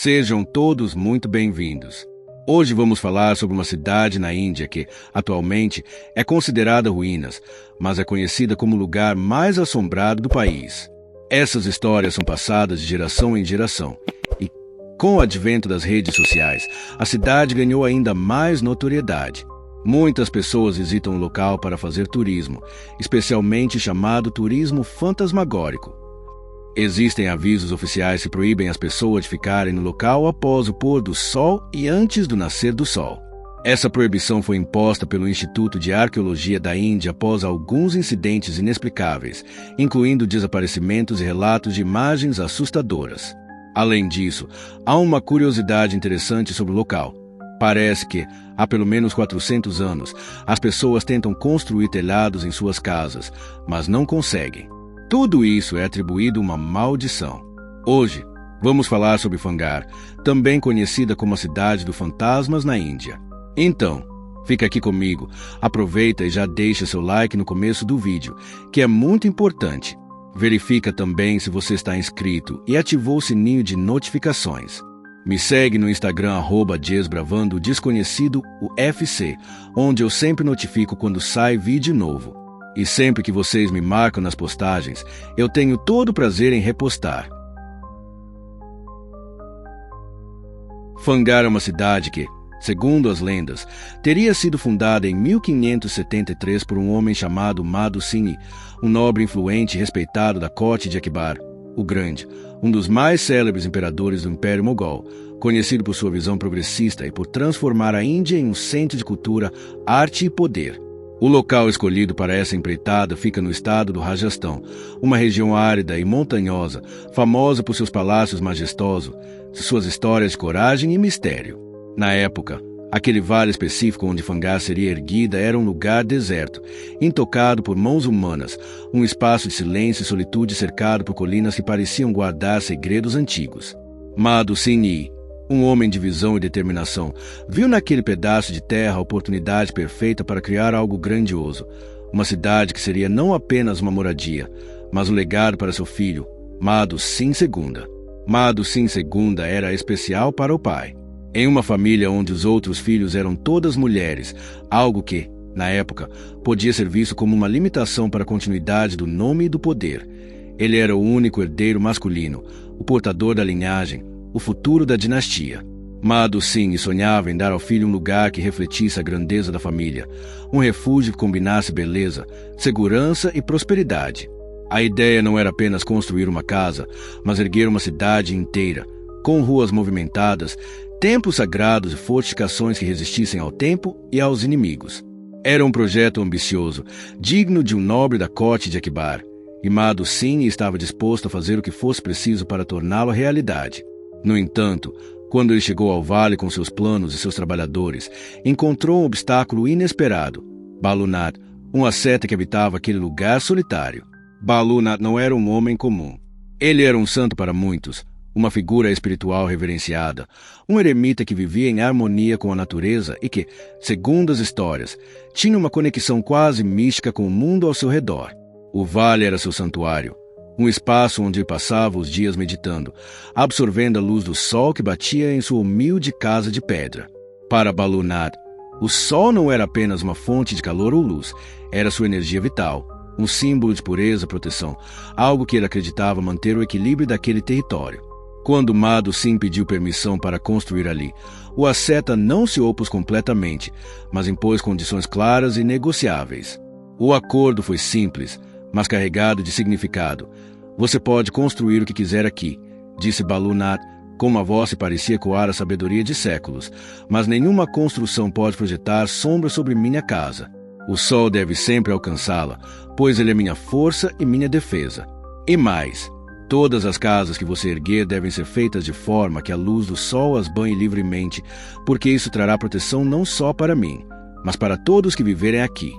Sejam todos muito bem-vindos. Hoje vamos falar sobre uma cidade na Índia que, atualmente, é considerada ruínas, mas é conhecida como o lugar mais assombrado do país. Essas histórias são passadas de geração em geração, e, com o advento das redes sociais, a cidade ganhou ainda mais notoriedade. Muitas pessoas visitam o local para fazer turismo, especialmente chamado turismo fantasmagórico. Existem avisos oficiais que proíbem as pessoas de ficarem no local após o pôr do sol e antes do nascer do sol. Essa proibição foi imposta pelo Instituto de Arqueologia da Índia após alguns incidentes inexplicáveis, incluindo desaparecimentos e relatos de imagens assustadoras. Além disso, há uma curiosidade interessante sobre o local. Parece que, há pelo menos 400 anos, as pessoas tentam construir telhados em suas casas, mas não conseguem. Tudo isso é atribuído a uma maldição. Hoje, vamos falar sobre Fangar, também conhecida como a Cidade dos Fantasmas na Índia. Então, fica aqui comigo, aproveita e já deixa seu like no começo do vídeo, que é muito importante. Verifica também se você está inscrito e ativou o sininho de notificações. Me segue no Instagram @JesBravando_Desconhecido UFC, onde eu sempre notifico quando sai vídeo novo. E sempre que vocês me marcam nas postagens, eu tenho todo o prazer em repostar. Fangar é uma cidade que, segundo as lendas, teria sido fundada em 1573 por um homem chamado Madhu Singh, um nobre influente e respeitado da corte de Akbar, o Grande, um dos mais célebres imperadores do Império Mogol, conhecido por sua visão progressista e por transformar a Índia em um centro de cultura, arte e poder. O local escolhido para essa empreitada fica no estado do Rajastão, uma região árida e montanhosa, famosa por seus palácios majestosos, suas histórias de coragem e mistério. Na época, aquele vale específico onde Fangar seria erguida era um lugar deserto, intocado por mãos humanas, um espaço de silêncio e solitude cercado por colinas que pareciam guardar segredos antigos. Madhu Singh, um homem de visão e determinação, viu naquele pedaço de terra a oportunidade perfeita para criar algo grandioso, uma cidade que seria não apenas uma moradia, mas um legado para seu filho, Madhu Singh II. Madhu Singh II era especial para o pai. Em uma família onde os outros filhos eram todas mulheres, algo que, na época, podia ser visto como uma limitação para a continuidade do nome e do poder. Ele era o único herdeiro masculino, o portador da linhagem, o futuro da dinastia. Madhu Singh sonhava em dar ao filho um lugar que refletisse a grandeza da família, um refúgio que combinasse beleza, segurança e prosperidade. A ideia não era apenas construir uma casa, mas erguer uma cidade inteira, com ruas movimentadas, templos sagrados e fortificações que resistissem ao tempo e aos inimigos. Era um projeto ambicioso, digno de um nobre da corte de Akbar, e Madhu Singh estava disposto a fazer o que fosse preciso para torná-lo realidade. No entanto, quando ele chegou ao vale com seus planos e seus trabalhadores, encontrou um obstáculo inesperado: Balunad, um asceta que habitava aquele lugar solitário. Balunad não era um homem comum. Ele era um santo para muitos, uma figura espiritual reverenciada, um eremita que vivia em harmonia com a natureza e que, segundo as histórias, tinha uma conexão quase mística com o mundo ao seu redor. O vale era seu santuário, um espaço onde ele passava os dias meditando, absorvendo a luz do sol que batia em sua humilde casa de pedra. Para Balunad, o sol não era apenas uma fonte de calor ou luz, era sua energia vital, um símbolo de pureza e proteção, algo que ele acreditava manter o equilíbrio daquele território. Quando Madhu Singh pediu permissão para construir ali, o asceta não se opôs completamente, mas impôs condições claras e negociáveis. O acordo foi simples, mas carregado de significado. Você pode construir o que quiser aqui, disse Balunad, com uma voz que parecia ecoar a sabedoria de séculos, mas nenhuma construção pode projetar sombra sobre minha casa. O sol deve sempre alcançá-la, pois ele é minha força e minha defesa. E mais, todas as casas que você erguer devem ser feitas de forma que a luz do sol as banhe livremente, porque isso trará proteção não só para mim, mas para todos que viverem aqui.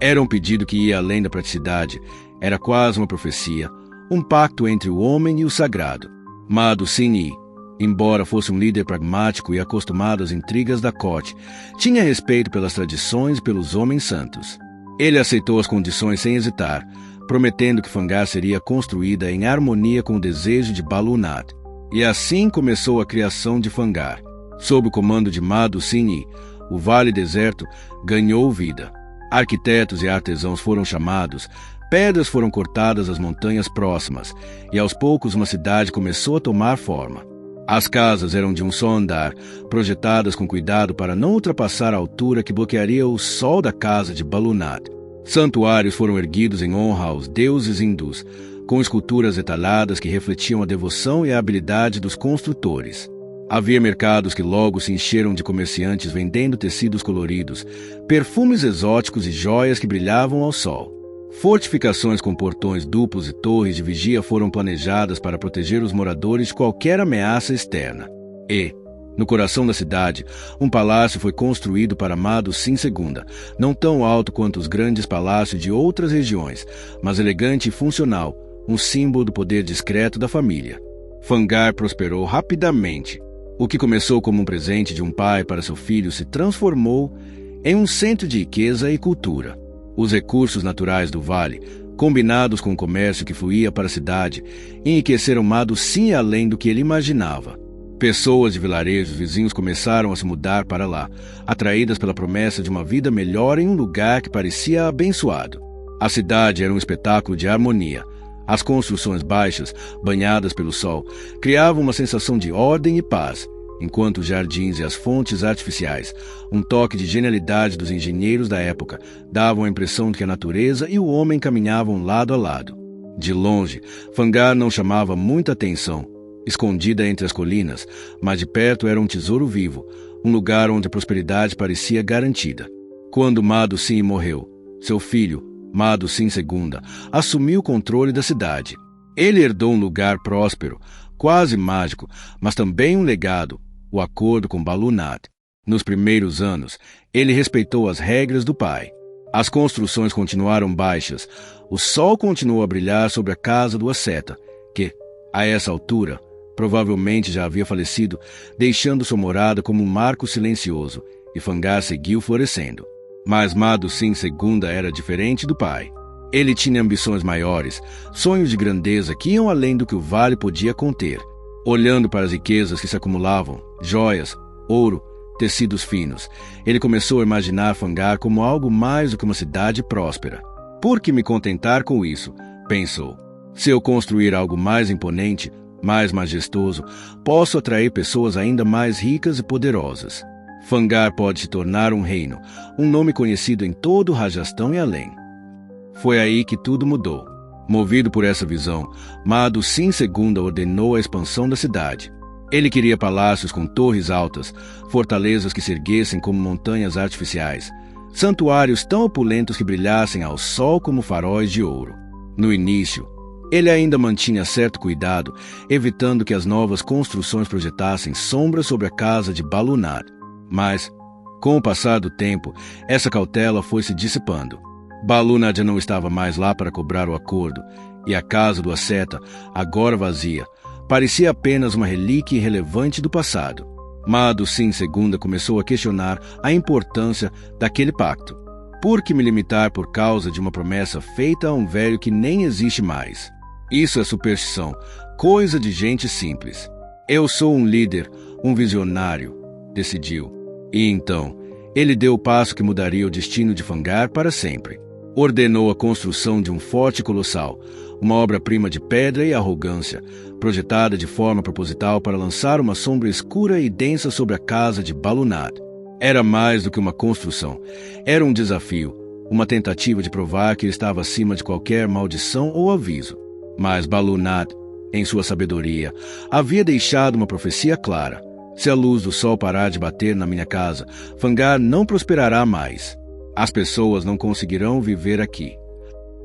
Era um pedido que ia além da praticidade, era quase uma profecia, um pacto entre o homem e o sagrado. Madhu Singh, embora fosse um líder pragmático e acostumado às intrigas da corte, tinha respeito pelas tradições e pelos homens santos. Ele aceitou as condições sem hesitar, prometendo que Fangar seria construída em harmonia com o desejo de Balunad. E assim começou a criação de Fangar. Sob o comando de Mado Sinhi, o Vale Deserto ganhou vida. Arquitetos e artesãos foram chamados, pedras foram cortadas às montanhas próximas, e aos poucos uma cidade começou a tomar forma. As casas eram de um só andar, projetadas com cuidado para não ultrapassar a altura que bloquearia o sol da casa de Balunad. Santuários foram erguidos em honra aos deuses hindus, com esculturas detalhadas que refletiam a devoção e a habilidade dos construtores. Havia mercados que logo se encheram de comerciantes vendendo tecidos coloridos, perfumes exóticos e joias que brilhavam ao sol. Fortificações com portões duplos e torres de vigia foram planejadas para proteger os moradores de qualquer ameaça externa. E, no coração da cidade, um palácio foi construído para Mado Sin II, não tão alto quanto os grandes palácios de outras regiões, mas elegante e funcional, um símbolo do poder discreto da família. Fangar prosperou rapidamente. O que começou como um presente de um pai para seu filho se transformou em um centro de riqueza e cultura. Os recursos naturais do vale, combinados com o comércio que fluía para a cidade, enriqueceram Mado Sin além do que ele imaginava. Pessoas de vilarejos vizinhos começaram a se mudar para lá, atraídas pela promessa de uma vida melhor em um lugar que parecia abençoado. A cidade era um espetáculo de harmonia. As construções baixas, banhadas pelo sol, criavam uma sensação de ordem e paz, enquanto os jardins e as fontes artificiais, um toque de genialidade dos engenheiros da época, davam a impressão de que a natureza e o homem caminhavam lado a lado. De longe, Fangar não chamava muita atenção, escondida entre as colinas, mas de perto era um tesouro vivo, um lugar onde a prosperidade parecia garantida. Quando Mado Sin morreu, seu filho, Mado Sin II, assumiu o controle da cidade. Ele herdou um lugar próspero, quase mágico, mas também um legado, o acordo com Balunad. Nos primeiros anos, ele respeitou as regras do pai. As construções continuaram baixas, o sol continuou a brilhar sobre a casa do asceta, que, a essa altura, provavelmente já havia falecido, deixando sua morada como um marco silencioso, e Fangar seguiu florescendo. Mas Mado Sin II era diferente do pai. Ele tinha ambições maiores, sonhos de grandeza que iam além do que o vale podia conter. Olhando para as riquezas que se acumulavam, joias, ouro, tecidos finos, ele começou a imaginar Fangar como algo mais do que uma cidade próspera. Por que me contentar com isso? Pensou. Se eu construir algo mais imponente, mais majestoso, posso atrair pessoas ainda mais ricas e poderosas. Fangar pode se tornar um reino, um nome conhecido em todo o Rajastão e além. Foi aí que tudo mudou. Movido por essa visão, Mado Sin II ordenou a expansão da cidade. Ele queria palácios com torres altas, fortalezas que se erguessem como montanhas artificiais, santuários tão opulentos que brilhassem ao sol como faróis de ouro. No início, ele ainda mantinha certo cuidado, evitando que as novas construções projetassem sombras sobre a casa de Balunad. Mas, com o passar do tempo, essa cautela foi se dissipando. Balunad já não estava mais lá para cobrar o acordo, e a casa do asceta, agora vazia, parecia apenas uma relíquia irrelevante do passado. Mado Sin II começou a questionar a importância daquele pacto. Por que me limitar por causa de uma promessa feita a um velho que nem existe mais? Isso é superstição, coisa de gente simples. Eu sou um líder, um visionário, decidiu. E então, ele deu o passo que mudaria o destino de Fangar para sempre. Ordenou a construção de um forte colossal, uma obra-prima de pedra e arrogância, projetada de forma proposital para lançar uma sombra escura e densa sobre a casa de Balunad. Era mais do que uma construção, era um desafio, uma tentativa de provar que ele estava acima de qualquer maldição ou aviso. Mas Balunad, em sua sabedoria, havia deixado uma profecia clara. Se a luz do sol parar de bater na minha casa, Fangar não prosperará mais. As pessoas não conseguirão viver aqui.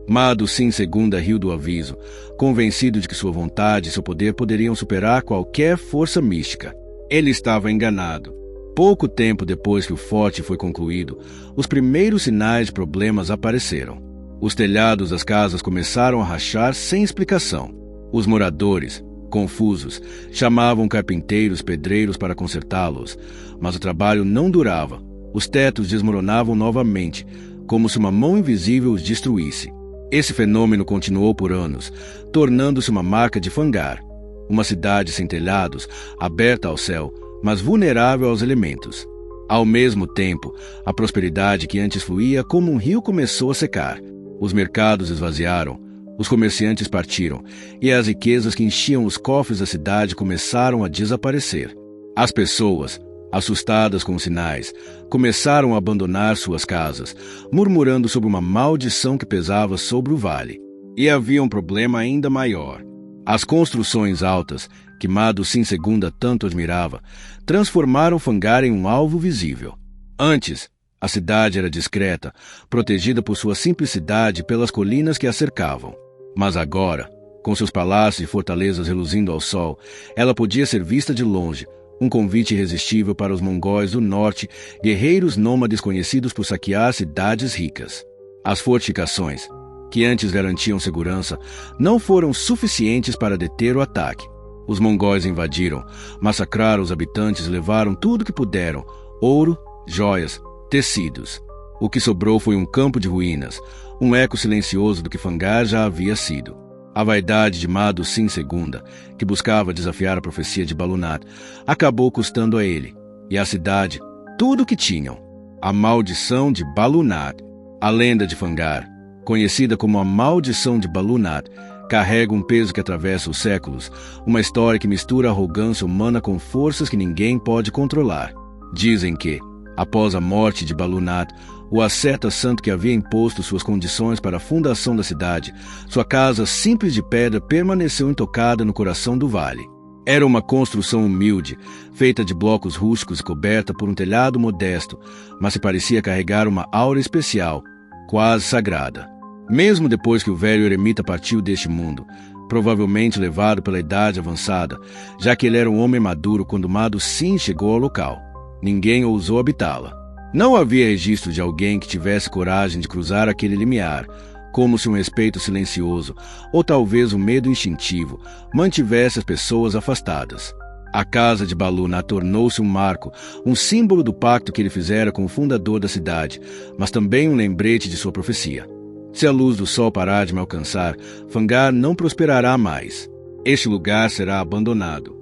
Mado Sin II riu do aviso, convencido de que sua vontade e seu poder poderiam superar qualquer força mística. Ele estava enganado. Pouco tempo depois que o forte foi concluído, os primeiros sinais de problemas apareceram. Os telhados das casas começaram a rachar sem explicação. Os moradores, confusos, chamavam carpinteiros, pedreiros para consertá-los, mas o trabalho não durava. Os tetos desmoronavam novamente, como se uma mão invisível os destruísse. Esse fenômeno continuou por anos, tornando-se uma marca de Fangar. Uma cidade sem telhados, aberta ao céu, mas vulnerável aos elementos. Ao mesmo tempo, a prosperidade que antes fluía como um rio começou a secar. Os mercados esvaziaram, os comerciantes partiram, e as riquezas que enchiam os cofres da cidade começaram a desaparecer. As pessoas, assustadas com os sinais, começaram a abandonar suas casas, murmurando sobre uma maldição que pesava sobre o vale. E havia um problema ainda maior. As construções altas, que Mado Sim II tanto admirava, transformaram Fangar em um alvo visível. Antes, a cidade era discreta, protegida por sua simplicidade pelas colinas que a cercavam. Mas agora, com seus palácios e fortalezas reluzindo ao sol, ela podia ser vista de longe, um convite irresistível para os mongóis do norte, guerreiros nômades conhecidos por saquear cidades ricas. As fortificações, que antes garantiam segurança, não foram suficientes para deter o ataque. Os mongóis invadiram, massacraram os habitantes e levaram tudo que puderam: ouro, joias, tecidos. O que sobrou foi um campo de ruínas, um eco silencioso do que Fangar já havia sido. A vaidade de Mado Sim II, que buscava desafiar a profecia de Balunat, acabou custando a ele, e à cidade, tudo o que tinham. A maldição de Balunat. A lenda de Fangar, conhecida como a maldição de Balunat, carrega um peso que atravessa os séculos, uma história que mistura a arrogância humana com forças que ninguém pode controlar. Dizem que, após a morte de Balunat, o asceta santo que havia imposto suas condições para a fundação da cidade, sua casa simples de pedra permaneceu intocada no coração do vale. Era uma construção humilde, feita de blocos rústicos e coberta por um telhado modesto, mas se parecia carregar uma aura especial, quase sagrada. Mesmo depois que o velho eremita partiu deste mundo, provavelmente levado pela idade avançada, já que ele era um homem maduro quando Mado Sim chegou ao local, ninguém ousou habitá-la. Não havia registro de alguém que tivesse coragem de cruzar aquele limiar, como se um respeito silencioso, ou talvez um medo instintivo, mantivesse as pessoas afastadas. A casa de Balunat tornou-se um marco, um símbolo do pacto que ele fizera com o fundador da cidade, mas também um lembrete de sua profecia. Se a luz do sol parar de me alcançar, Fangar não prosperará mais. Este lugar será abandonado.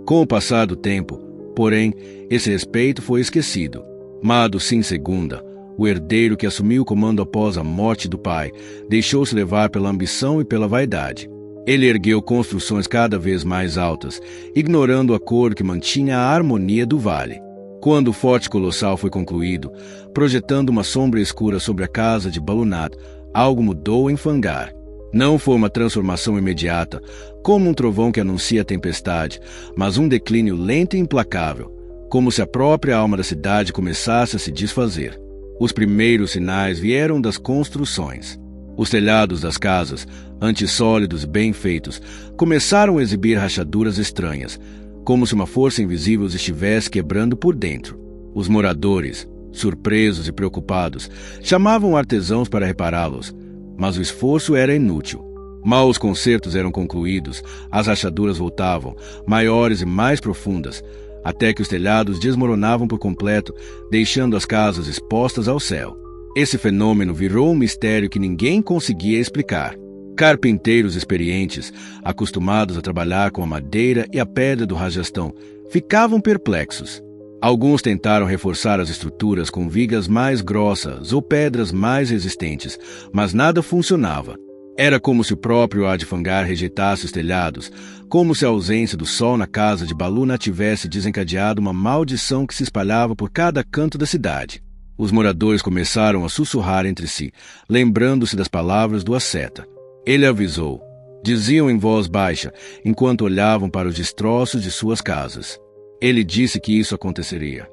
Com o passar do tempo, porém, esse respeito foi esquecido. Mado Sim II, o herdeiro que assumiu o comando após a morte do pai, deixou-se levar pela ambição e pela vaidade. Ele ergueu construções cada vez mais altas, ignorando o acordo que mantinha a harmonia do vale. Quando o forte colossal foi concluído, projetando uma sombra escura sobre a casa de Balunat, algo mudou em Fangar. Não foi uma transformação imediata, como um trovão que anuncia a tempestade, mas um declínio lento e implacável, como se a própria alma da cidade começasse a se desfazer. Os primeiros sinais vieram das construções. Os telhados das casas, antes sólidos e bem feitos, começaram a exibir rachaduras estranhas, como se uma força invisível os estivesse quebrando por dentro. Os moradores, surpresos e preocupados, chamavam artesãos para repará-los, mas o esforço era inútil. Mal os concertos eram concluídos, as rachaduras voltavam, maiores e mais profundas, até que os telhados desmoronavam por completo, deixando as casas expostas ao céu. Esse fenômeno virou um mistério que ninguém conseguia explicar. Carpinteiros experientes, acostumados a trabalhar com a madeira e a pedra do Rajastão, ficavam perplexos. Alguns tentaram reforçar as estruturas com vigas mais grossas ou pedras mais resistentes, mas nada funcionava. Era como se o próprio Ad Fangar rejeitasse os telhados, como se a ausência do sol na casa de Balunat tivesse desencadeado uma maldição que se espalhava por cada canto da cidade. Os moradores começaram a sussurrar entre si, lembrando-se das palavras do asceta. Ele avisou. Diziam em voz baixa, enquanto olhavam para os destroços de suas casas. Ele disse que isso aconteceria.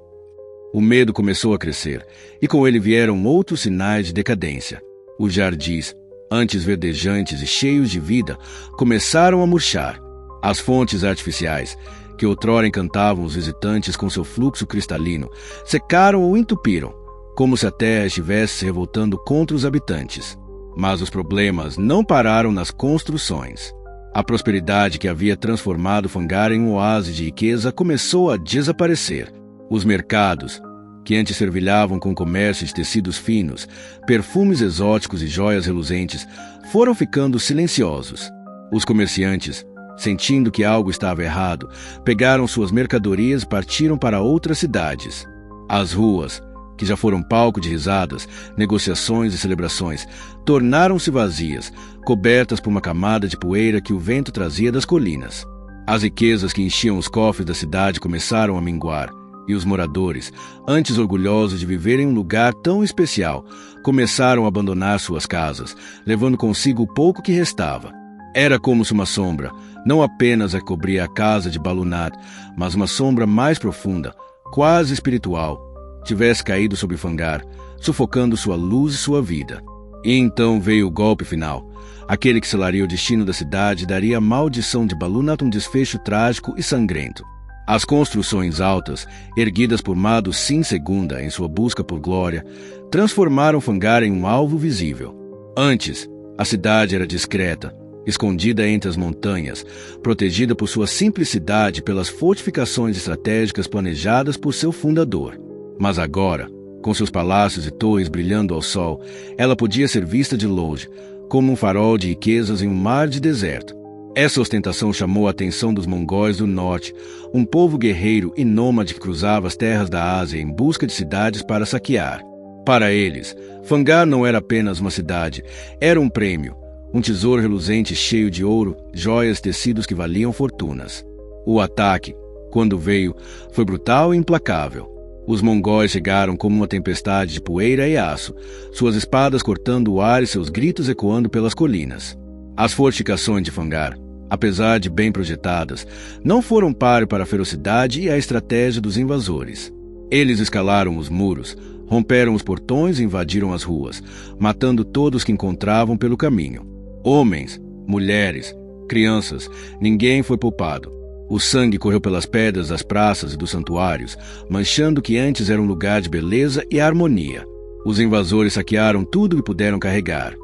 O medo começou a crescer, e com ele vieram outros sinais de decadência. Os jardins, antes verdejantes e cheios de vida, começaram a murchar. As fontes artificiais, que outrora encantavam os visitantes com seu fluxo cristalino, secaram ou entupiram, como se a terra estivesse se revoltando contra os habitantes. Mas os problemas não pararam nas construções. A prosperidade que havia transformado Fangar em um oásis de riqueza começou a desaparecer. Os mercados, que antes servilhavam com comércio de tecidos finos, perfumes exóticos e joias reluzentes, foram ficando silenciosos. Os comerciantes, Sentindo que algo estava errado, pegaram suas mercadorias e partiram para outras cidades. As ruas, que já foram palco de risadas, negociações e celebrações, tornaram-se vazias, cobertas por uma camada de poeira que o vento trazia das colinas. As riquezas que enchiam os cofres da cidade começaram a minguar, e os moradores, antes orgulhosos de viver em um lugar tão especial, começaram a abandonar suas casas, levando consigo o pouco que restava. Era como se uma sombra, não apenas a cobria a casa de Balunad, mas uma sombra mais profunda, quase espiritual, tivesse caído sobre Fangar, sufocando sua luz e sua vida. E então veio o golpe final. Aquele que selaria o destino da cidade daria à maldição de Balunad um desfecho trágico e sangrento. As construções altas, erguidas por Mado Sin II em sua busca por glória, transformaram Fangar em um alvo visível. Antes, a cidade era discreta, escondida entre as montanhas, protegida por sua simplicidade pelas fortificações estratégicas planejadas por seu fundador. Mas agora, com seus palácios e torres brilhando ao sol, ela podia ser vista de longe, como um farol de riquezas em um mar de deserto. Essa ostentação chamou a atenção dos mongóis do norte, um povo guerreiro e nômade que cruzava as terras da Ásia em busca de cidades para saquear. Para eles, Fangar não era apenas uma cidade, era um prêmio, um tesouro reluzente cheio de ouro, joias e tecidos que valiam fortunas. O ataque, quando veio, foi brutal e implacável. Os mongóis chegaram como uma tempestade de poeira e aço, suas espadas cortando o ar e seus gritos ecoando pelas colinas. As fortificações de Fangar, apesar de bem projetadas, não foram páreo para a ferocidade e a estratégia dos invasores. Eles escalaram os muros, romperam os portões e invadiram as ruas, matando todos que encontravam pelo caminho. Homens, mulheres, crianças, ninguém foi poupado. O sangue correu pelas pedras das praças e dos santuários, manchando o que antes era um lugar de beleza e harmonia. Os invasores saquearam tudo que puderam carregar.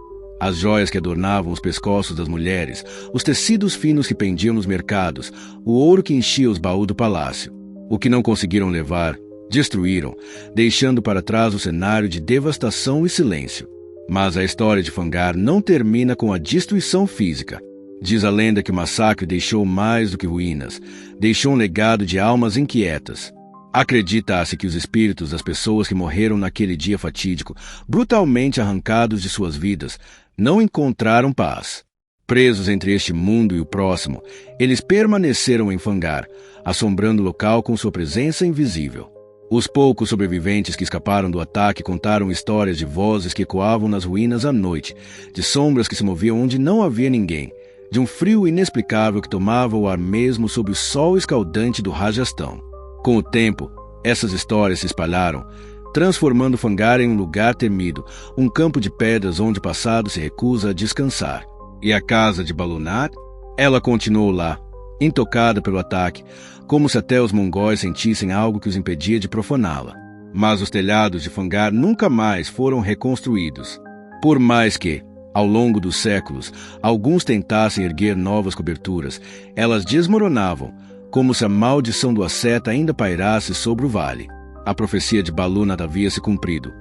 As joias que adornavam os pescoços das mulheres, os tecidos finos que pendiam nos mercados, o ouro que enchia os baús do palácio. O que não conseguiram levar, destruíram, deixando para trás o cenário de devastação e silêncio. Mas a história de Fangar não termina com a destruição física. Diz a lenda que o massacre deixou mais do que ruínas, deixou um legado de almas inquietas. Acredita-se que os espíritos das pessoas que morreram naquele dia fatídico, brutalmente arrancados de suas vidas, não encontraram paz. Presos entre este mundo e o próximo, eles permaneceram em Fangar, assombrando o local com sua presença invisível. Os poucos sobreviventes que escaparam do ataque contaram histórias de vozes que ecoavam nas ruínas à noite, de sombras que se moviam onde não havia ninguém, de um frio inexplicável que tomava o ar mesmo sob o sol escaldante do Rajastão. Com o tempo, essas histórias se espalharam, transformando Fangar em um lugar temido, um campo de pedras onde o passado se recusa a descansar. E a casa de Balunad? Ela continuou lá, intocada pelo ataque, como se até os mongóis sentissem algo que os impedia de profaná-la. Mas os telhados de Fangar nunca mais foram reconstruídos. Por mais que, ao longo dos séculos, alguns tentassem erguer novas coberturas, elas desmoronavam, como se a maldição do asceta ainda pairasse sobre o vale. A profecia de Balunad havia se cumprido.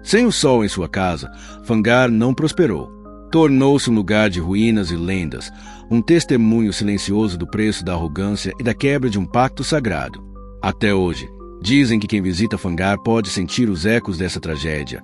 Sem o sol em sua casa, Fangar não prosperou. Tornou-se um lugar de ruínas e lendas, um testemunho silencioso do preço da arrogância e da quebra de um pacto sagrado. Até hoje, dizem que quem visita Fangar pode sentir os ecos dessa tragédia,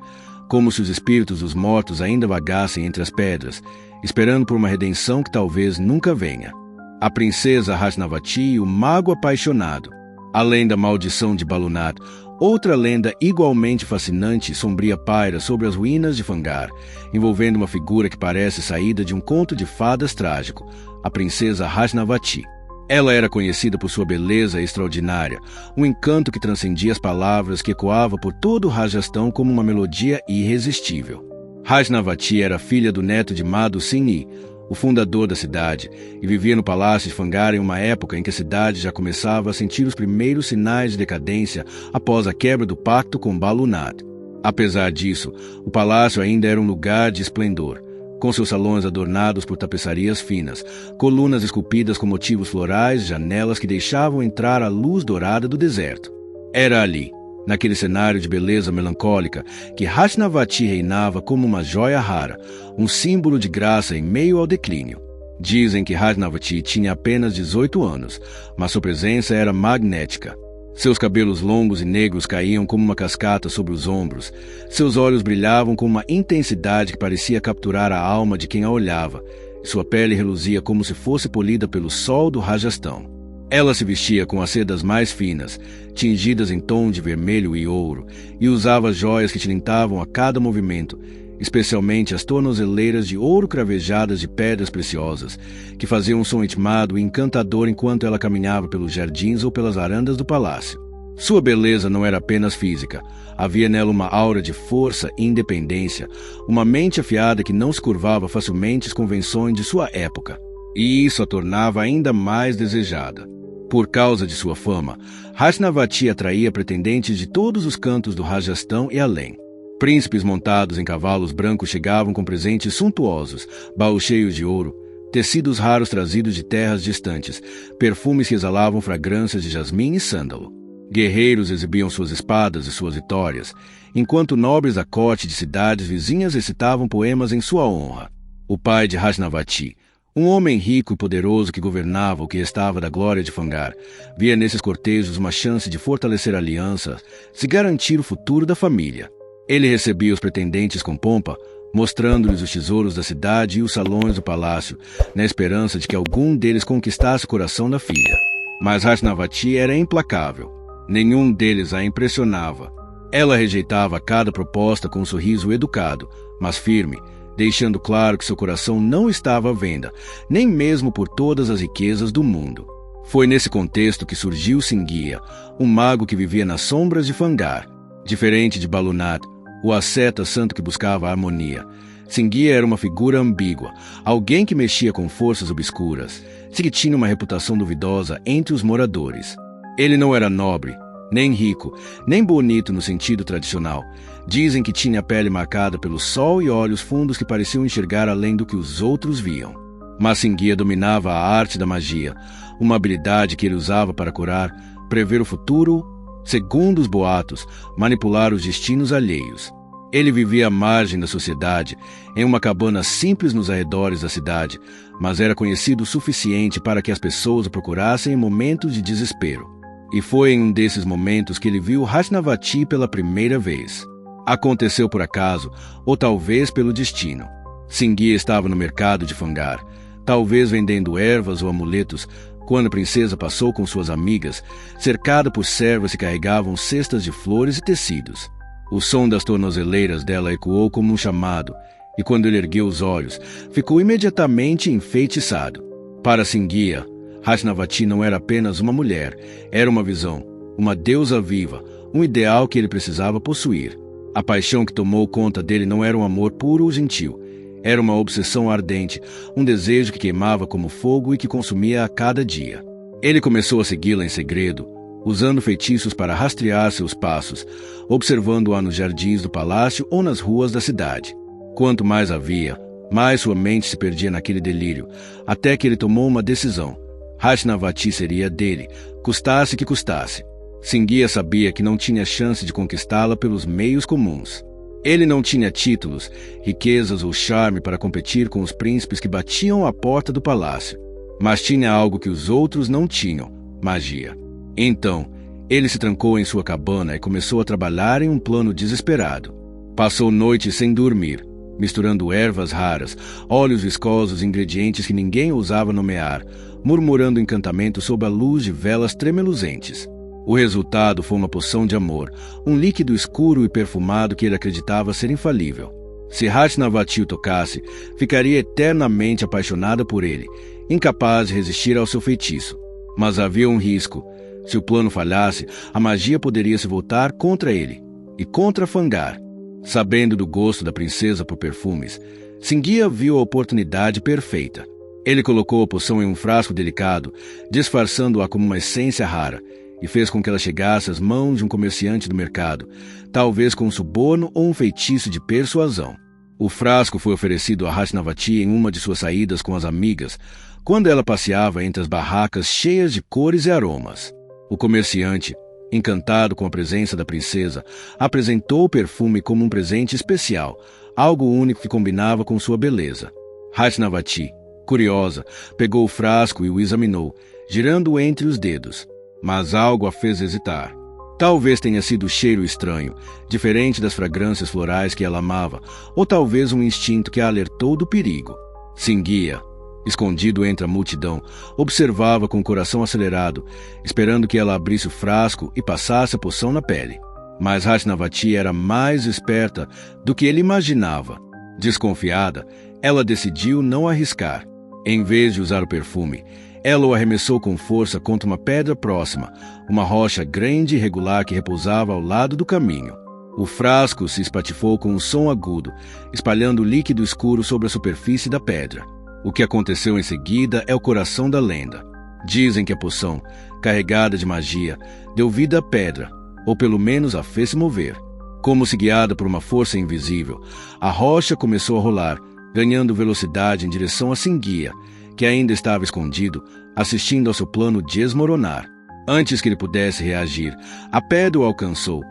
como se os espíritos dos mortos ainda vagassem entre as pedras, esperando por uma redenção que talvez nunca venha. A princesa Hasnavati e o mago apaixonado. Além da maldição de Balunad, outra lenda igualmente fascinante e sombria paira sobre as ruínas de Fangar, envolvendo uma figura que parece saída de um conto de fadas trágico, a princesa Hasnavati. Ela era conhecida por sua beleza extraordinária, um encanto que transcendia as palavras, que ecoava por todo o Rajastão como uma melodia irresistível. Hasnavati era filha do neto de Mado Sin, o fundador da cidade, e vivia no palácio de Fangar em uma época em que a cidade já começava a sentir os primeiros sinais de decadência após a quebra do pacto com Balunad. Apesar disso, o palácio ainda era um lugar de esplendor, com seus salões adornados por tapeçarias finas, colunas esculpidas com motivos florais e janelas que deixavam entrar a luz dourada do deserto. Era ali, naquele cenário de beleza melancólica, que Hasnavati reinava como uma joia rara, um símbolo de graça em meio ao declínio. Dizem que Hasnavati tinha apenas 18 anos, mas sua presença era magnética. Seus cabelos longos e negros caíam como uma cascata sobre os ombros. Seus olhos brilhavam com uma intensidade que parecia capturar a alma de quem a olhava. Sua pele reluzia como se fosse polida pelo sol do Rajastão. Ela se vestia com as sedas mais finas, tingidas em tom de vermelho e ouro, e usava joias que tilintavam a cada movimento, especialmente as tornozeleiras de ouro cravejadas de pedras preciosas, que faziam um som intimado e encantador enquanto ela caminhava pelos jardins ou pelas varandas do palácio. Sua beleza não era apenas física. Havia nela uma aura de força e independência, uma mente afiada que não se curvava facilmente às convenções de sua época. E isso a tornava ainda mais desejada. Por causa de sua fama, Hasnavati atraía pretendentes de todos os cantos do Rajastão e além. Príncipes montados em cavalos brancos chegavam com presentes suntuosos, baús cheios de ouro, tecidos raros trazidos de terras distantes, perfumes que exalavam fragrâncias de jasmim e sândalo. Guerreiros exibiam suas espadas e suas vitórias, enquanto nobres da corte de cidades vizinhas recitavam poemas em sua honra. O pai de Hasnavati, um homem rico e poderoso que governava o que restava da glória de Fangar, via nesses cortejos uma chance de fortalecer alianças e garantir o futuro da família. Ele recebia os pretendentes com pompa, mostrando-lhes os tesouros da cidade e os salões do palácio, na esperança de que algum deles conquistasse o coração da filha. Mas Hasnavati era implacável. Nenhum deles a impressionava. Ela rejeitava cada proposta com um sorriso educado, mas firme, deixando claro que seu coração não estava à venda, nem mesmo por todas as riquezas do mundo. Foi nesse contexto que surgiu Singhia, um mago que vivia nas sombras de Fangar. Diferente de Balunad, o asceta santo que buscava a harmonia, Singhia era uma figura ambígua, alguém que mexia com forças obscuras, e que tinha uma reputação duvidosa entre os moradores. Ele não era nobre, nem rico, nem bonito no sentido tradicional. Dizem que tinha a pele marcada pelo sol e olhos fundos que pareciam enxergar além do que os outros viam. Mas Singhia dominava a arte da magia, uma habilidade que ele usava para curar, prever o futuro, segundo os boatos, manipular os destinos alheios. Ele vivia à margem da sociedade, em uma cabana simples nos arredores da cidade, mas era conhecido o suficiente para que as pessoas o procurassem em momentos de desespero. E foi em um desses momentos que ele viu Hasnavati pela primeira vez. Aconteceu por acaso, ou talvez pelo destino. Singhia estava no mercado de Fangar, talvez vendendo ervas ou amuletos, quando a princesa passou com suas amigas, cercada por servas que carregavam cestas de flores e tecidos. O som das tornozeleiras dela ecoou como um chamado, e quando ele ergueu os olhos, ficou imediatamente enfeitiçado. Para Singhia, Hasnavati não era apenas uma mulher, era uma visão, uma deusa viva, um ideal que ele precisava possuir. A paixão que tomou conta dele não era um amor puro ou gentil. Era uma obsessão ardente, um desejo que queimava como fogo e que consumia a cada dia. Ele começou a segui-la em segredo, usando feitiços para rastrear seus passos, observando-a nos jardins do palácio ou nas ruas da cidade. Quanto mais a via, mais sua mente se perdia naquele delírio, até que ele tomou uma decisão. Hasnavati seria dele, custasse que custasse. Singhia sabia que não tinha chance de conquistá-la pelos meios comuns. Ele não tinha títulos, riquezas ou charme para competir com os príncipes que batiam à porta do palácio. Mas tinha algo que os outros não tinham: magia. Então, ele se trancou em sua cabana e começou a trabalhar em um plano desesperado. Passou noites sem dormir, misturando ervas raras, óleos viscosos e ingredientes que ninguém ousava nomear, murmurando encantamentos sob a luz de velas tremeluzentes. O resultado foi uma poção de amor, um líquido escuro e perfumado que ele acreditava ser infalível. Se Hasnavati o tocasse, ficaria eternamente apaixonada por ele, incapaz de resistir ao seu feitiço. Mas havia um risco. Se o plano falhasse, a magia poderia se voltar contra ele, e contra Fangar. Sabendo do gosto da princesa por perfumes, Singhia viu a oportunidade perfeita. Ele colocou a poção em um frasco delicado, disfarçando-a como uma essência rara, e fez com que ela chegasse às mãos de um comerciante do mercado, talvez com um suborno ou um feitiço de persuasão. O frasco foi oferecido a Hasnavati em uma de suas saídas com as amigas, quando ela passeava entre as barracas cheias de cores e aromas. O comerciante, encantado com a presença da princesa, apresentou o perfume como um presente especial, algo único que combinava com sua beleza. Hasnavati, Curiosa, pegou o frasco e o examinou, girando-o entre os dedos. Mas algo a fez hesitar. Talvez tenha sido o cheiro estranho, diferente das fragrâncias florais que ela amava, ou talvez um instinto que a alertou do perigo. Singhia, escondido entre a multidão, observava com o coração acelerado, esperando que ela abrisse o frasco e passasse a poção na pele. Mas Hastinavati era mais esperta do que ele imaginava. Desconfiada, ela decidiu não arriscar. Em vez de usar o perfume, ela o arremessou com força contra uma pedra próxima, uma rocha grande e irregular que repousava ao lado do caminho. O frasco se espatifou com um som agudo, espalhando líquido escuro sobre a superfície da pedra. O que aconteceu em seguida é o coração da lenda. Dizem que a poção, carregada de magia, deu vida à pedra, ou pelo menos a fez se mover. Como se guiada por uma força invisível, a rocha começou a rolar, ganhando velocidade em direção a Singhia, que ainda estava escondido, assistindo ao seu plano desmoronar. Antes que ele pudesse reagir, a pedra o alcançou,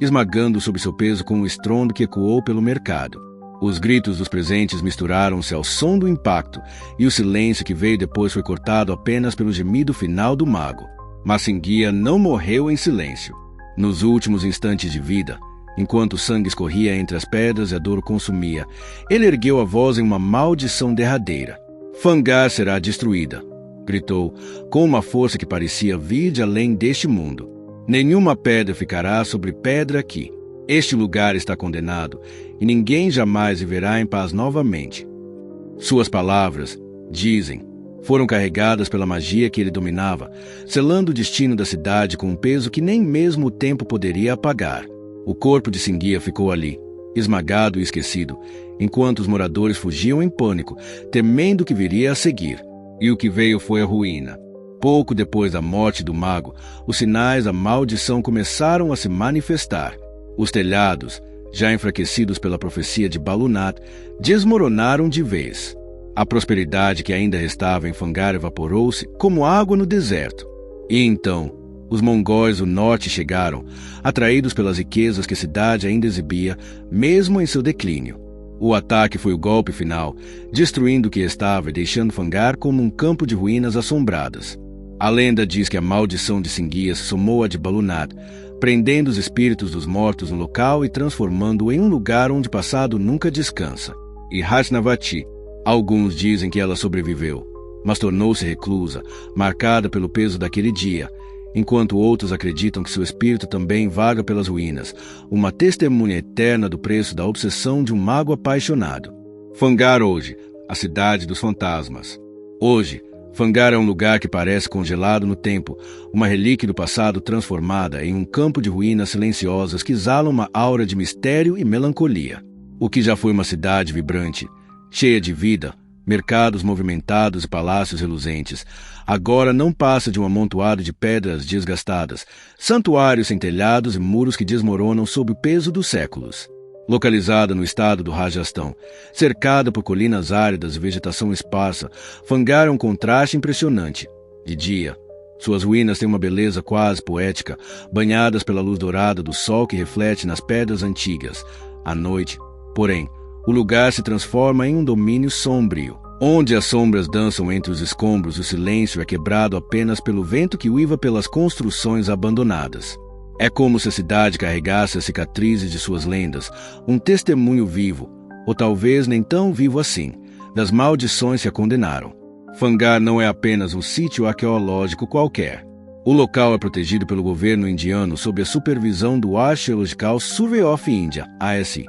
esmagando sob seu peso com um estrondo que ecoou pelo mercado. Os gritos dos presentes misturaram-se ao som do impacto, e o silêncio que veio depois foi cortado apenas pelo gemido final do mago. Mas Singhia não morreu em silêncio. Nos últimos instantes de vida, enquanto o sangue escorria entre as pedras e a dor o consumia, ele ergueu a voz em uma maldição derradeira. Fangar será destruída, gritou, com uma força que parecia vir de além deste mundo. Nenhuma pedra ficará sobre pedra aqui. Este lugar está condenado, e ninguém jamais viverá em paz novamente. Suas palavras, dizem, foram carregadas pela magia que ele dominava, selando o destino da cidade com um peso que nem mesmo o tempo poderia apagar. O corpo de Singhia ficou ali, esmagado e esquecido, enquanto os moradores fugiam em pânico, temendo o que viria a seguir. E o que veio foi a ruína. Pouco depois da morte do mago, os sinais da maldição começaram a se manifestar. Os telhados, já enfraquecidos pela profecia de Balunat, desmoronaram de vez. A prosperidade que ainda restava em Fangar evaporou-se como água no deserto. E então, os mongóis do norte chegaram, atraídos pelas riquezas que a cidade ainda exibia, mesmo em seu declínio. O ataque foi o golpe final, destruindo o que estava e deixando Fangar como um campo de ruínas assombradas. A lenda diz que a maldição de Singhia se somou à de Balunat, prendendo os espíritos dos mortos no local e transformando-o em um lugar onde o passado nunca descansa. E Hastinavati, alguns dizem que ela sobreviveu, mas tornou-se reclusa, marcada pelo peso daquele dia, enquanto outros acreditam que seu espírito também vaga pelas ruínas, uma testemunha eterna do preço da obsessão de um mago apaixonado. Fangar hoje, a cidade dos fantasmas. Hoje, Fangar é um lugar que parece congelado no tempo, uma relíquia do passado transformada em um campo de ruínas silenciosas que exalam uma aura de mistério e melancolia. O que já foi uma cidade vibrante, cheia de vida, mercados movimentados e palácios reluzentes, agora não passa de um amontoado de pedras desgastadas, santuários sem telhados e muros que desmoronam sob o peso dos séculos. Localizada no estado do Rajastão, cercada por colinas áridas e vegetação esparsa, Fangar é um contraste impressionante. De dia, suas ruínas têm uma beleza quase poética, banhadas pela luz dourada do sol que reflete nas pedras antigas. À noite, porém, o lugar se transforma em um domínio sombrio, onde as sombras dançam entre os escombros e o silêncio é quebrado apenas pelo vento que uiva pelas construções abandonadas. É como se a cidade carregasse as cicatrizes de suas lendas, um testemunho vivo, ou talvez nem tão vivo assim, das maldições que a condenaram. Fangar não é apenas um sítio arqueológico qualquer. O local é protegido pelo governo indiano sob a supervisão do Archaeological Survey of India, ASI,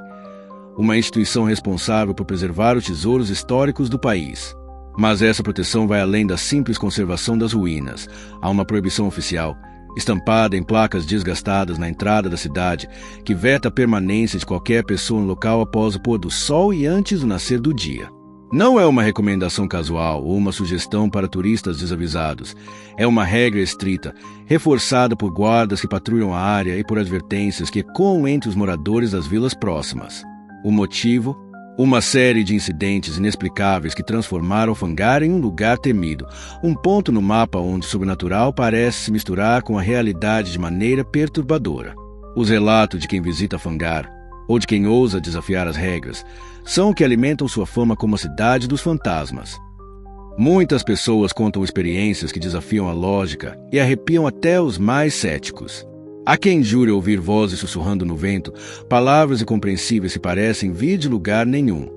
uma instituição responsável por preservar os tesouros históricos do país. Mas essa proteção vai além da simples conservação das ruínas. Há uma proibição oficial, estampada em placas desgastadas na entrada da cidade, que veta a permanência de qualquer pessoa no local após o pôr do sol e antes do nascer do dia. Não é uma recomendação casual ou uma sugestão para turistas desavisados. É uma regra estrita, reforçada por guardas que patrulham a área e por advertências que ecoam entre os moradores das vilas próximas. O motivo? Uma série de incidentes inexplicáveis que transformaram Fangar em um lugar temido, um ponto no mapa onde o sobrenatural parece se misturar com a realidade de maneira perturbadora. Os relatos de quem visita Fangar, ou de quem ousa desafiar as regras, são o que alimentam sua fama como a cidade dos fantasmas. Muitas pessoas contam experiências que desafiam a lógica e arrepiam até os mais céticos. Há quem jure ouvir vozes sussurrando no vento, palavras incompreensíveis que parecem vir de lugar nenhum,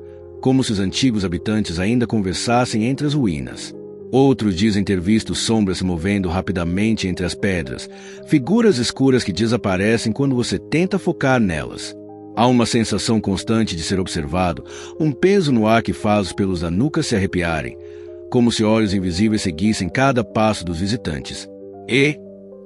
como se os antigos habitantes ainda conversassem entre as ruínas. Outros dizem ter visto sombras se movendo rapidamente entre as pedras, figuras escuras que desaparecem quando você tenta focar nelas. Há uma sensação constante de ser observado, um peso no ar que faz os pelos da nuca se arrepiarem, como se olhos invisíveis seguissem cada passo dos visitantes. E,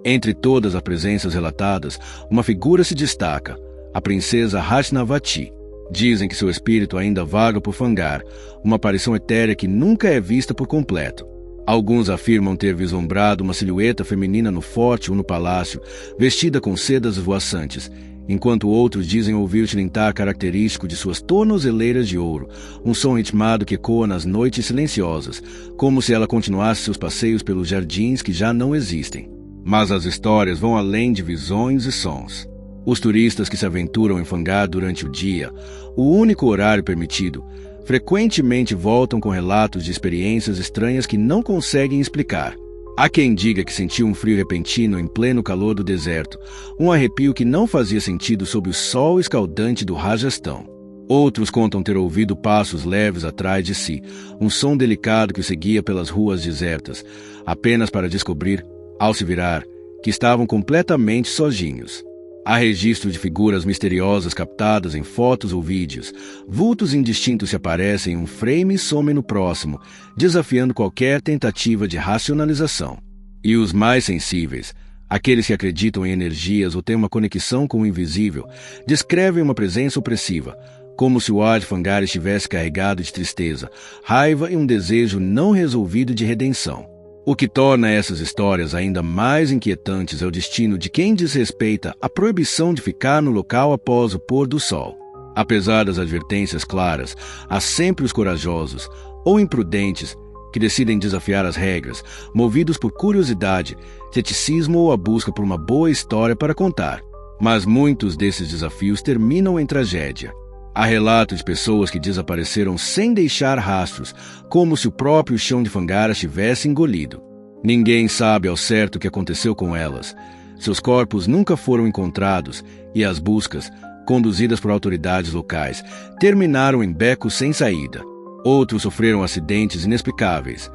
entre todas as presenças relatadas, uma figura se destaca, a princesa Hashnavati. Dizem que seu espírito ainda vaga por Fangar, uma aparição etérea que nunca é vista por completo. Alguns afirmam ter vislumbrado uma silhueta feminina no forte ou no palácio, vestida com sedas esvoaçantes, enquanto outros dizem ouvir tilintar característico de suas tornozeleiras de ouro, um som ritmado que ecoa nas noites silenciosas, como se ela continuasse seus passeios pelos jardins que já não existem. Mas as histórias vão além de visões e sons. Os turistas que se aventuram em Fangar durante o dia, o único horário permitido, frequentemente voltam com relatos de experiências estranhas que não conseguem explicar. Há quem diga que sentiu um frio repentino em pleno calor do deserto, um arrepio que não fazia sentido sob o sol escaldante do Rajastão. Outros contam ter ouvido passos leves atrás de si, um som delicado que o seguia pelas ruas desertas, apenas para descobrir, ao se virar, que estavam completamente sozinhos. Há registros de figuras misteriosas captadas em fotos ou vídeos. Vultos indistintos se aparecem em um frame e somem no próximo, desafiando qualquer tentativa de racionalização. E os mais sensíveis, aqueles que acreditam em energias ou têm uma conexão com o invisível, descrevem uma presença opressiva, como se o ar de Fangar estivesse carregado de tristeza, raiva e um desejo não resolvido de redenção. O que torna essas histórias ainda mais inquietantes é o destino de quem desrespeita a proibição de ficar no local após o pôr do sol. Apesar das advertências claras, há sempre os corajosos, ou imprudentes, que decidem desafiar as regras, movidos por curiosidade, ceticismo ou a busca por uma boa história para contar. Mas muitos desses desafios terminam em tragédia. Há relatos de pessoas que desapareceram sem deixar rastros, como se o próprio chão de Fangar as tivesse engolido. Ninguém sabe ao certo o que aconteceu com elas. Seus corpos nunca foram encontrados e as buscas, conduzidas por autoridades locais, terminaram em becos sem saída. Outros sofreram acidentes inexplicáveis,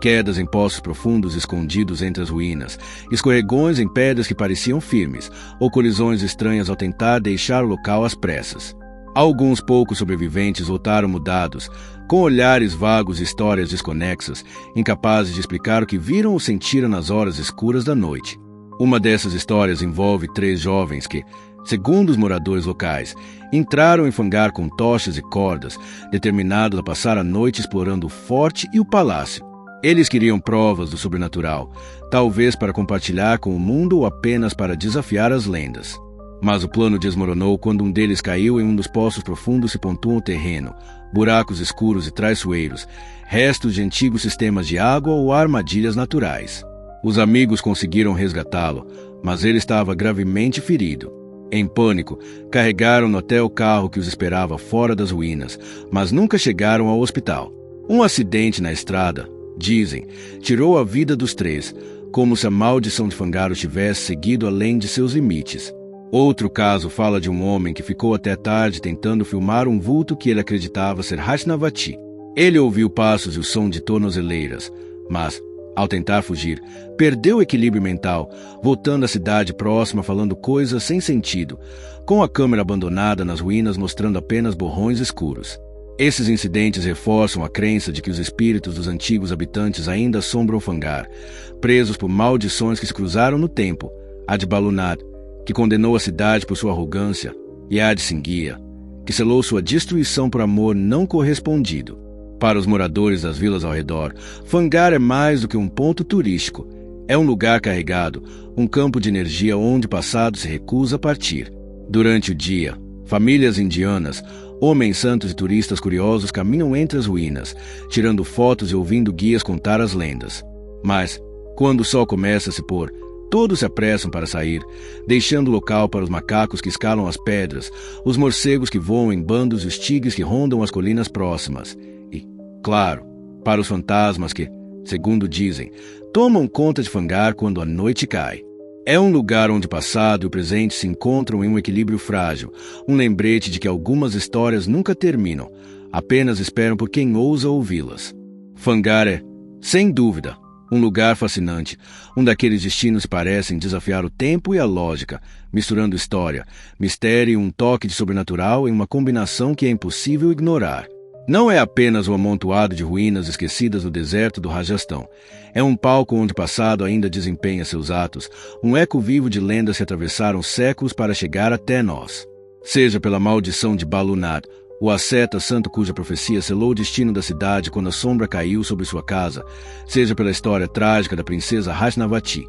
quedas em poços profundos escondidos entre as ruínas, escorregões em pedras que pareciam firmes, ou colisões estranhas ao tentar deixar o local às pressas. Alguns poucos sobreviventes voltaram mudados, com olhares vagos e histórias desconexas, incapazes de explicar o que viram ou sentiram nas horas escuras da noite. Uma dessas histórias envolve 3 jovens que, segundo os moradores locais, entraram em Fangar com tochas e cordas, determinados a passar a noite explorando o forte e o palácio. Eles queriam provas do sobrenatural, talvez para compartilhar com o mundo ou apenas para desafiar as lendas. Mas o plano desmoronou quando um deles caiu em um dos poços profundos que pontuam o terreno, buracos escuros e traiçoeiros, restos de antigos sistemas de água ou armadilhas naturais. Os amigos conseguiram resgatá-lo, mas ele estava gravemente ferido. Em pânico, carregaram-no até o carro que os esperava fora das ruínas, mas nunca chegaram ao hospital. Um acidente na estrada, dizem, tirou a vida dos 3, como se a maldição de Fangar o tivesse seguido além de seus limites. Outro caso fala de um homem que ficou até tarde tentando filmar um vulto que ele acreditava ser Hashnavati. Ele ouviu passos e o som de tornozeleiras, mas, ao tentar fugir, perdeu o equilíbrio mental, voltando à cidade próxima falando coisas sem sentido, com a câmera abandonada nas ruínas mostrando apenas borrões escuros. Esses incidentes reforçam a crença de que os espíritos dos antigos habitantes ainda assombram Fangar, presos por maldições que se cruzaram no tempo, a de Balunad, que condenou a cidade por sua arrogância, e a de Singhia, que selou sua destruição por amor não correspondido. Para os moradores das vilas ao redor, Fangar é mais do que um ponto turístico. É um lugar carregado, um campo de energia onde o passado se recusa a partir. Durante o dia, famílias indianas, homens santos e turistas curiosos caminham entre as ruínas, tirando fotos e ouvindo guias contar as lendas. Mas, quando o sol começa a se pôr, todos se apressam para sair, deixando o local para os macacos que escalam as pedras, os morcegos que voam em bandos e os tigres que rondam as colinas próximas. E, claro, para os fantasmas que, segundo dizem, tomam conta de Fangar quando a noite cai. É um lugar onde o passado e o presente se encontram em um equilíbrio frágil, um lembrete de que algumas histórias nunca terminam, apenas esperam por quem ousa ouvi-las. Fangar é, sem dúvida, um lugar fascinante, um daqueles destinos que parecem desafiar o tempo e a lógica, misturando história, mistério e um toque de sobrenatural em uma combinação que é impossível ignorar. Não é apenas um amontoado de ruínas esquecidas no deserto do Rajastão. É um palco onde o passado ainda desempenha seus atos, um eco vivo de lendas que atravessaram séculos para chegar até nós. Seja pela maldição de Balunar, o asceta santo cuja profecia selou o destino da cidade quando a sombra caiu sobre sua casa, seja pela história trágica da princesa Hasnavati,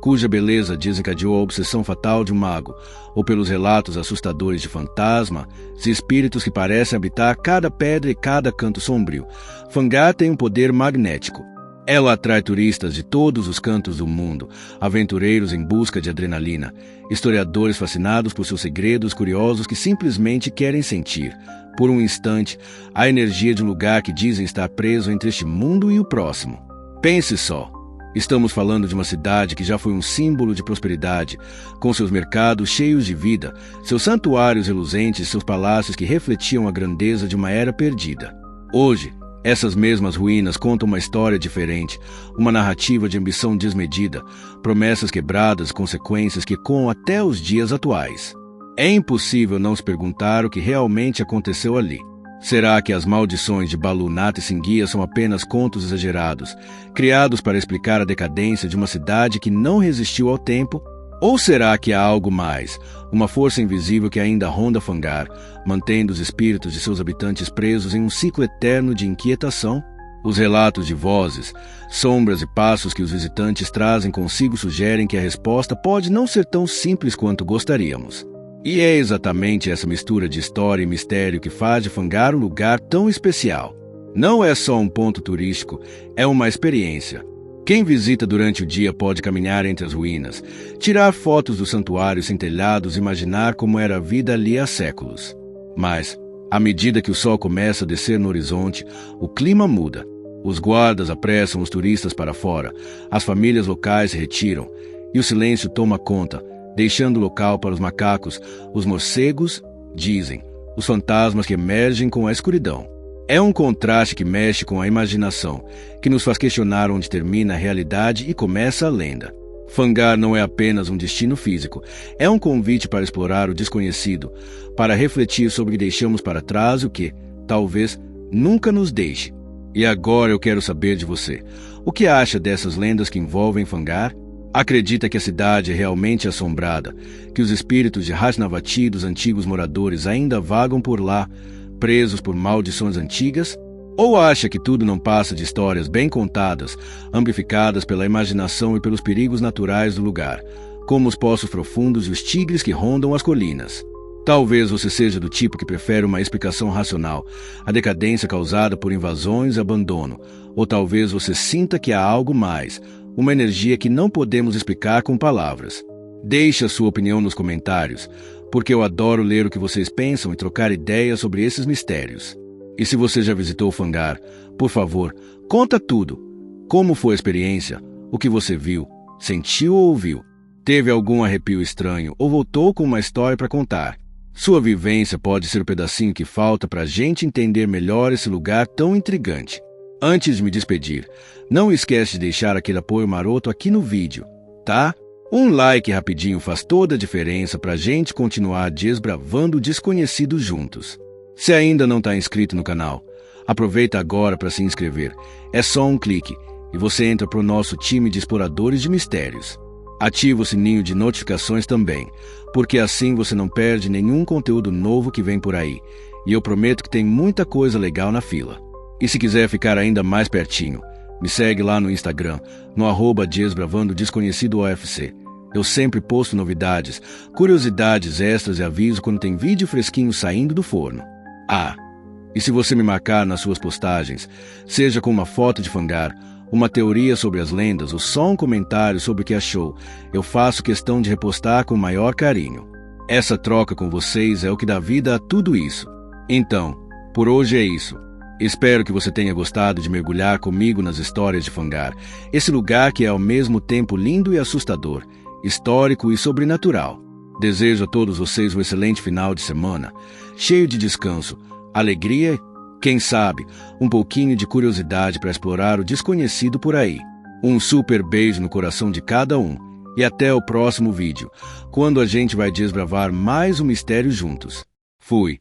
cuja beleza desencadeou a obsessão fatal de um mago, ou pelos relatos assustadores de fantasmas e espíritos que parecem habitar cada pedra e cada canto sombrio, Fangar tem um poder magnético. Ela atrai turistas de todos os cantos do mundo, aventureiros em busca de adrenalina, historiadores fascinados por seus segredos curiosos que simplesmente querem sentir, por um instante, a energia de um lugar que dizem estar preso entre este mundo e o próximo. Pense só. Estamos falando de uma cidade que já foi um símbolo de prosperidade, com seus mercados cheios de vida, seus santuários reluzentes e seus palácios que refletiam a grandeza de uma era perdida. Hoje, essas mesmas ruínas contam uma história diferente, uma narrativa de ambição desmedida, promessas quebradas, consequências que ecoam até os dias atuais. É impossível não se perguntar o que realmente aconteceu ali. Será que as maldições de Balunath e Singhia são apenas contos exagerados, criados para explicar a decadência de uma cidade que não resistiu ao tempo? Ou será que há algo mais, uma força invisível que ainda ronda Fangar, mantendo os espíritos de seus habitantes presos em um ciclo eterno de inquietação? Os relatos de vozes, sombras e passos que os visitantes trazem consigo sugerem que a resposta pode não ser tão simples quanto gostaríamos. E é exatamente essa mistura de história e mistério que faz de Fangar um lugar tão especial. Não é só um ponto turístico, é uma experiência. Quem visita durante o dia pode caminhar entre as ruínas, tirar fotos dos santuários centelhados e imaginar como era a vida ali há séculos. Mas, à medida que o sol começa a descer no horizonte, o clima muda. Os guardas apressam os turistas para fora, as famílias locais se retiram, e o silêncio toma conta, deixando o local para os macacos, os morcegos, dizem, os fantasmas que emergem com a escuridão. É um contraste que mexe com a imaginação, que nos faz questionar onde termina a realidade e começa a lenda. Fangar não é apenas um destino físico, é um convite para explorar o desconhecido, para refletir sobre o que deixamos para trás e o que, talvez, nunca nos deixe. E agora eu quero saber de você. O que acha dessas lendas que envolvem Fangar? Acredita que a cidade é realmente assombrada, que os espíritos de Hasnavati dos antigos moradores ainda vagam por lá, presos por maldições antigas? Ou acha que tudo não passa de histórias bem contadas, amplificadas pela imaginação e pelos perigos naturais do lugar, como os poços profundos e os tigres que rondam as colinas? Talvez você seja do tipo que prefere uma explicação racional, a decadência causada por invasões e abandono, ou talvez você sinta que há algo mais, uma energia que não podemos explicar com palavras. Deixe a sua opinião nos comentários, porque eu adoro ler o que vocês pensam e trocar ideias sobre esses mistérios. E se você já visitou Fangar, por favor, conta tudo. Como foi a experiência? O que você viu? Sentiu ou ouviu? Teve algum arrepio estranho ou voltou com uma história para contar? Sua vivência pode ser o pedacinho que falta para a gente entender melhor esse lugar tão intrigante. Antes de me despedir, não esquece de deixar aquele apoio maroto aqui no vídeo, tá? Um like rapidinho faz toda a diferença para a gente continuar desbravando o desconhecido juntos. Se ainda não está inscrito no canal, aproveita agora para se inscrever. É só um clique e você entra para o nosso time de exploradores de mistérios. Ativa o sininho de notificações também, porque assim você não perde nenhum conteúdo novo que vem por aí. E eu prometo que tem muita coisa legal na fila. E se quiser ficar ainda mais pertinho, me segue lá no Instagram, no @desbravandodesconhecidoofc. Eu sempre posto novidades, curiosidades extras e aviso quando tem vídeo fresquinho saindo do forno. Ah, e se você me marcar nas suas postagens, seja com uma foto de Fangar, uma teoria sobre as lendas ou só um comentário sobre o que achou, eu faço questão de repostar com o maior carinho. Essa troca com vocês é o que dá vida a tudo isso. Então, por hoje é isso. Espero que você tenha gostado de mergulhar comigo nas histórias de Fangar, esse lugar que é ao mesmo tempo lindo e assustador, histórico e sobrenatural. Desejo a todos vocês um excelente final de semana, cheio de descanso, alegria, quem sabe, um pouquinho de curiosidade para explorar o desconhecido por aí. Um super beijo no coração de cada um e até o próximo vídeo, quando a gente vai desbravar mais um mistério juntos. Fui!